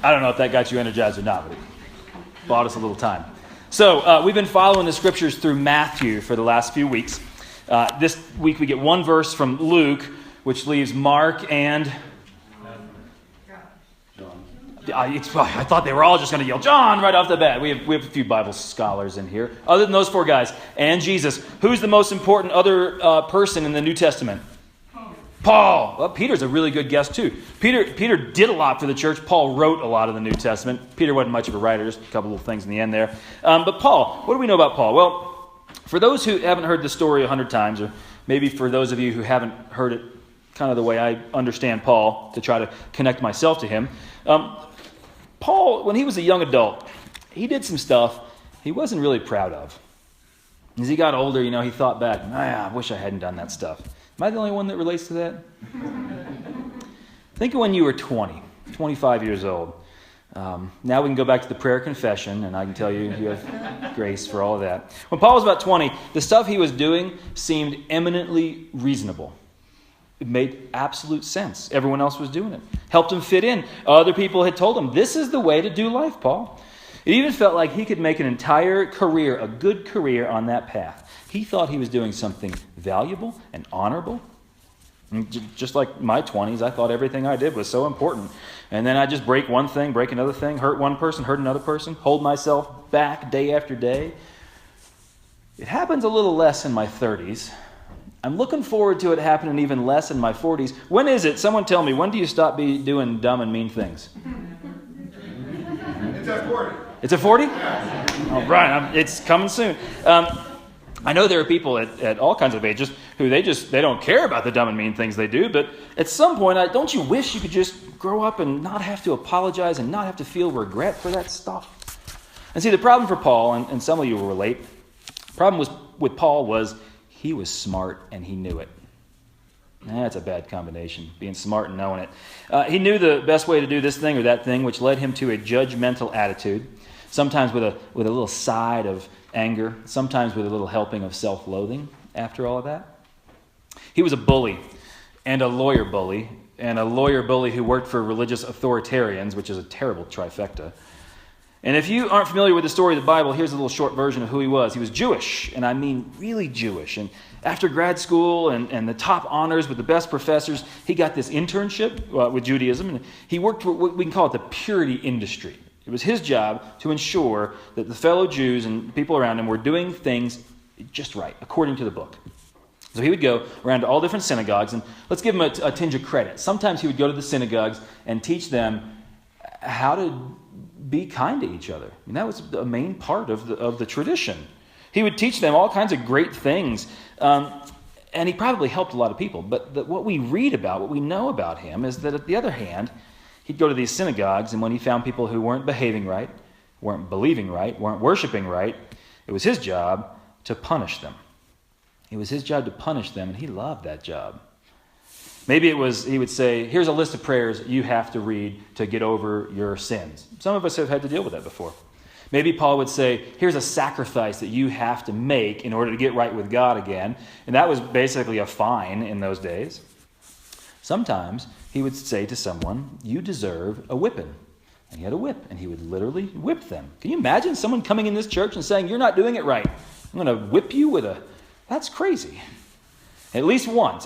I don't know if that got you energized or not, but it bought us a little time. So we've been following the scriptures through Matthew for the last few weeks. This week we get one verse from Luke, which leaves Mark and I thought they were all just going to yell John right off the bat. We have a few Bible scholars in here. Other than those four guys and Jesus, who's the most important other person in the New Testament? Paul. Well, Peter's a really good guess too. Peter did a lot for the church. Paul wrote a lot of the New Testament. Peter wasn't much of a writer, just a couple little things in the end there. But Paul, what do we know about Paul? Well, for those who haven't heard the story 100 times, or maybe for those of you who haven't heard it kind of the way I understand Paul, to try to connect myself to him, Paul, when he was a young adult, he did some stuff he wasn't really proud of. As he got older, he thought back, I wish I hadn't done that stuff. Am I the only one that relates to that? Think of when you were 20, 25 years old. Now we can go back to the prayer confession, and I can tell you have grace for all of that. When Paul was about 20, the stuff he was doing seemed eminently reasonable. It made absolute sense. Everyone else was doing it. Helped him fit in. Other people had told him, this is the way to do life, Paul. It even felt like he could make an entire career, a good career on that path. He thought he was doing something valuable and honorable. And just like my 20s, I thought everything I did was so important. And then I just break one thing, break another thing, hurt one person, hurt another person, hold myself back day after day. It happens a little less in my 30s. I'm looking forward to it happening even less in my 40s. When is it? Someone tell me, when do you stop doing dumb and mean things? It's at 40. It's at 40? Yeah. All right, it's coming soon. I know there are people at all kinds of ages who they don't care about the dumb and mean things they do, but at some point, don't you wish you could just grow up and not have to apologize and not have to feel regret for that stuff? And see, the problem for Paul, and some of you will relate, the problem with Paul was he was smart and he knew it. That's a bad combination, being smart and knowing it. He knew the best way to do this thing or that thing, which led him to a judgmental attitude, sometimes with a little side of anger, sometimes with a little helping of self-loathing after all of that. He was a bully, and a lawyer bully who worked for religious authoritarians, which is a terrible trifecta. And if you aren't familiar with the story of the Bible, here's a little short version of who he was. He was Jewish, and I mean really Jewish. And after grad school and the top honors with the best professors, he got this internship with Judaism, and he worked for what we can call it the purity industry. It was his job to ensure that the fellow Jews and people around him were doing things just right, according to the book. So he would go around to all different synagogues, and let's give him a tinge of credit. Sometimes he would go to the synagogues and teach them how to be kind to each other. And that was a main part of the tradition. He would teach them all kinds of great things, and he probably helped a lot of people. But what we read about, what we know about him, is that at the other hand, he'd go to these synagogues, and when he found people who weren't behaving right, weren't believing right, weren't worshiping right, it was his job to punish them. It was his job to punish them, and he loved that job. Maybe he would say, here's a list of prayers you have to read to get over your sins. Some of us have had to deal with that before. Maybe Paul would say, here's a sacrifice that you have to make in order to get right with God again. And that was basically a fine in those days. Sometimes he would say to someone, you deserve a whipping. And he had a whip, and he would literally whip them. Can you imagine someone coming in this church and saying, you're not doing it right? I'm going to whip you with That's crazy. At least one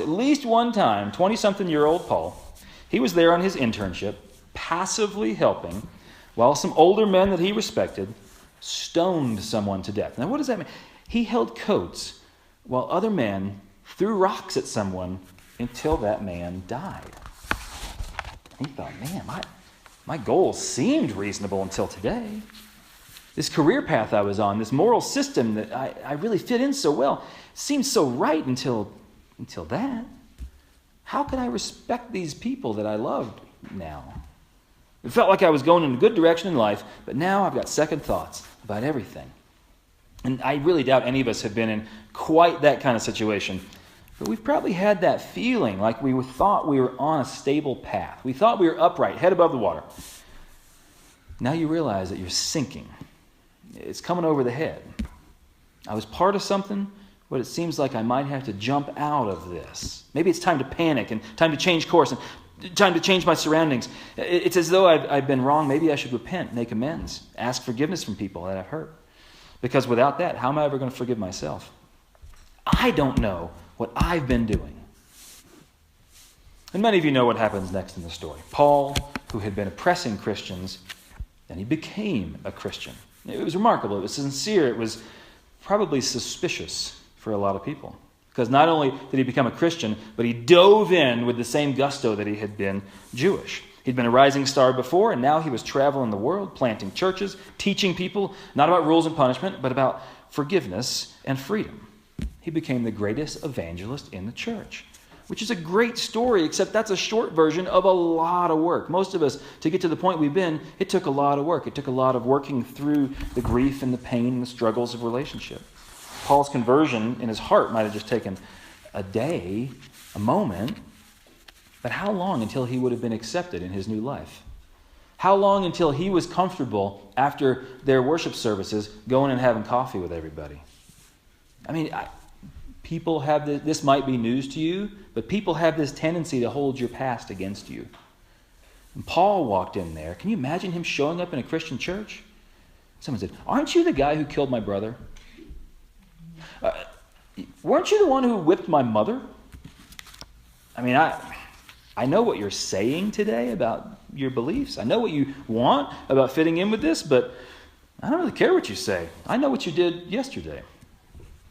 time, 20-something-year-old Paul, he was there on his internship, passively helping, while some older men that he respected stoned someone to death. Now, what does that mean? He held coats while other men threw rocks at someone until that man died. He thought, man, my goals seemed reasonable until today. This career path I was on, this moral system that I really fit in so well, seemed so right until that. How can I respect these people that I loved now? It felt like I was going in a good direction in life, but now I've got second thoughts about everything. And I really doubt any of us have been in quite that kind of situation. But we've probably had that feeling like we thought we were on a stable path. We thought we were upright, head above the water. Now you realize that you're sinking. It's coming over the head. I was part of something, but it seems like I might have to jump out of this. Maybe it's time to panic and time to change course. And Time to change my surroundings. It's as though I've been wrong. Maybe I should repent, make amends, ask forgiveness from people that I've hurt. Because without that, how am I ever going to forgive myself? I don't know what I've been doing. And many of you know what happens next in the story. Paul, who had been oppressing Christians, then he became a Christian. It was remarkable. It was sincere. It was probably suspicious for a lot of people. Because not only did he become a Christian, but he dove in with the same gusto that he had been Jewish. He'd been a rising star before, and now he was traveling the world, planting churches, teaching people, not about rules and punishment, but about forgiveness and freedom. He became the greatest evangelist in the church, which is a great story, except that's a short version of a lot of work. Most of us, to get to the point we've been, it took a lot of work. It took a lot of working through the grief and the pain and the struggles of relationship. Paul's conversion in his heart might have just taken a day, a moment, but how long until he would have been accepted in his new life? How long until he was comfortable after their worship services going and having coffee with everybody? I mean, people have this might be news to you, but people have this tendency to hold your past against you. And Paul walked in there. Can you imagine him showing up in a Christian church? Someone said, "Aren't you the guy who killed my brother? Weren't you the one who whipped my mother?" I mean, I know what you're saying today about your beliefs. I know what you want about fitting in with this, but I don't really care what you say. I know what you did yesterday.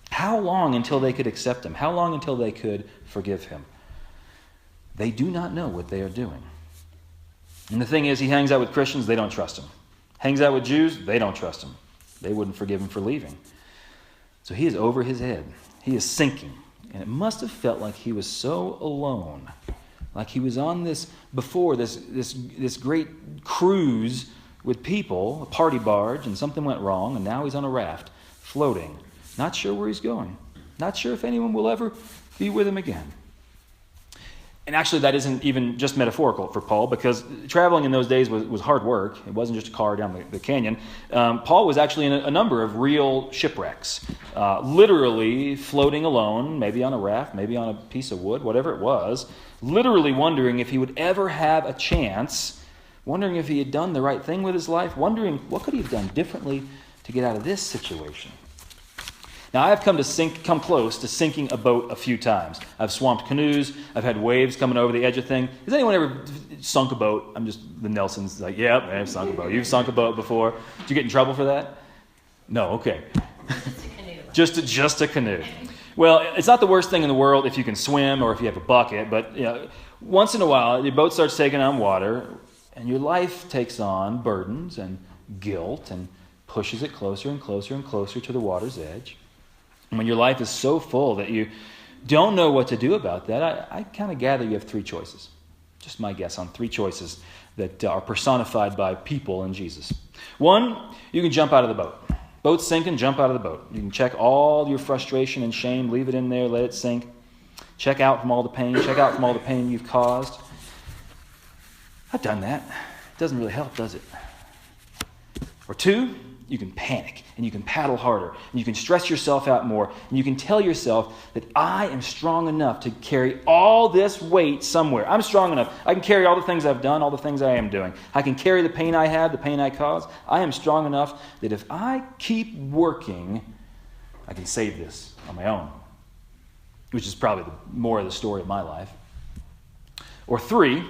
How long until they could accept him? How long until they could forgive him? They do not know what they are doing. And the thing is, he hangs out with Christians, they don't trust him. Hangs out with Jews, they don't trust him. They wouldn't forgive him for leaving. So he is over his head. He is sinking. And it must have felt like he was so alone. Like he was on this great cruise with people, a party barge, and something went wrong, and now he's on a raft, floating. Not sure where he's going. Not sure if anyone will ever be with him again. And actually, that isn't even just metaphorical for Paul, because traveling in those days was hard work. It wasn't just a car down the canyon. Paul was actually in a number of real shipwrecks, literally floating alone, maybe on a raft, maybe on a piece of wood, whatever it was, literally wondering if he would ever have a chance, wondering if he had done the right thing with his life, wondering what could he have done differently to get out of this situation. Now, I've come close to sinking a boat a few times. I've swamped canoes. I've had waves coming over the edge of thing. Has anyone ever sunk a boat? I'm just the Nelsons, like, yep, I've sunk a boat. You've sunk a boat before. Did you get in trouble for that? No, okay. Just a canoe. Just a canoe. Well, it's not the worst thing in the world if you can swim or if you have a bucket, but once in a while, your boat starts taking on water, and your life takes on burdens and guilt and pushes it closer and closer and closer to the water's edge. And when your life is so full that you don't know what to do about that, I kind of gather you have three choices. Just my guess on three choices that are personified by people and Jesus. One, you can jump out of the boat. Boat's sinking, jump out of the boat. You can check all your frustration and shame, leave it in there, let it sink. Check out from all the pain you've caused. I've done that. It doesn't really help, does it? Or two, you can panic, and you can paddle harder, and you can stress yourself out more, and you can tell yourself that I am strong enough to carry all this weight somewhere. I'm strong enough. I can carry all the things I've done, all the things I am doing. I can carry the pain I have, the pain I cause. I am strong enough that if I keep working, I can save this on my own, which is probably more of the story of my life. Or three,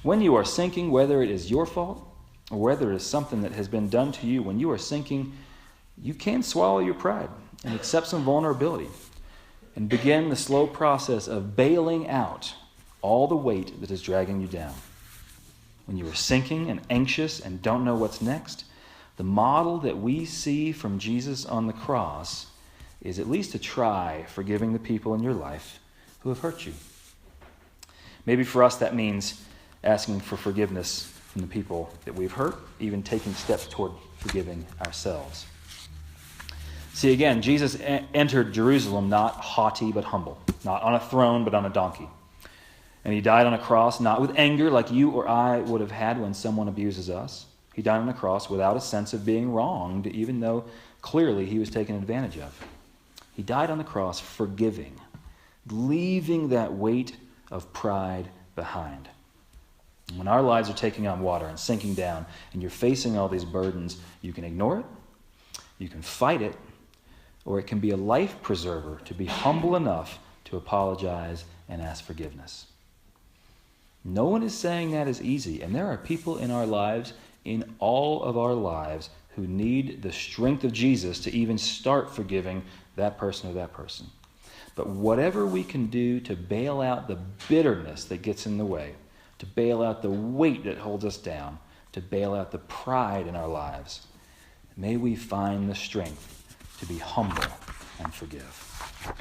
when you are sinking, whether it is your fault or whether it is something that has been done to you, when you are sinking, you can swallow your pride and accept some vulnerability and begin the slow process of bailing out all the weight that is dragging you down. When you are sinking and anxious and don't know what's next, the model that we see from Jesus on the cross is at least to try forgiving the people in your life who have hurt you. Maybe for us that means asking for forgiveness from the people that we've hurt, even taking steps toward forgiving ourselves. See, again, Jesus entered Jerusalem not haughty but humble, not on a throne but on a donkey. And he died on a cross not with anger like you or I would have had when someone abuses us. He died on a cross without a sense of being wronged, even though clearly he was taken advantage of. He died on the cross forgiving, leaving that weight of pride behind. When our lives are taking on water and sinking down, and you're facing all these burdens, you can ignore it, you can fight it, or it can be a life preserver to be humble enough to apologize and ask forgiveness. No one is saying that is easy, and there are people in our lives, in all of our lives, who need the strength of Jesus to even start forgiving that person or that person. But whatever we can do to bail out the bitterness that gets in the way, to bail out the weight that holds us down, to bail out the pride in our lives, may we find the strength to be humble and forgive.